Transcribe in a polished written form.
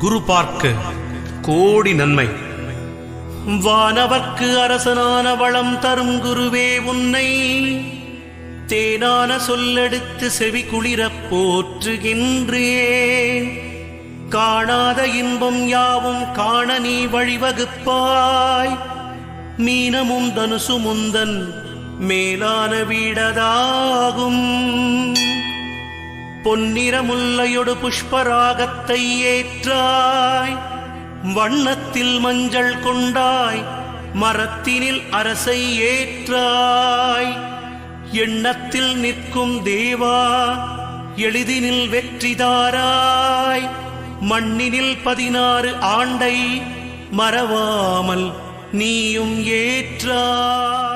குரு பார்க்க கோடி நன்மை. வானவர்க்கு அரசனான வளம் தரும் குருவே உன்னை தேனான சொல்லெடுத்து செவி குளிரப் போற்றுகின்றேன். காணாத இன்பம் யாவும் காண நீ வழிவகுப்பாய். மீனமும் தனுசு முந்தன் மேலான வீடதாகும். பொன்னிறமுல்லையொடு புஷ்பராகத்தை ஏற்றாய். வண்ணத்தில் மஞ்சள் கொண்டாய். மரத்தினில் அரசை ஏற்றாய். எண்ணத்தில் நிற்கும் தேவா எளிதினில் வெற்றிதாராய். மண்ணினில் 16 ஆண்டை மறவாமல் நீயும் ஏற்றாய்.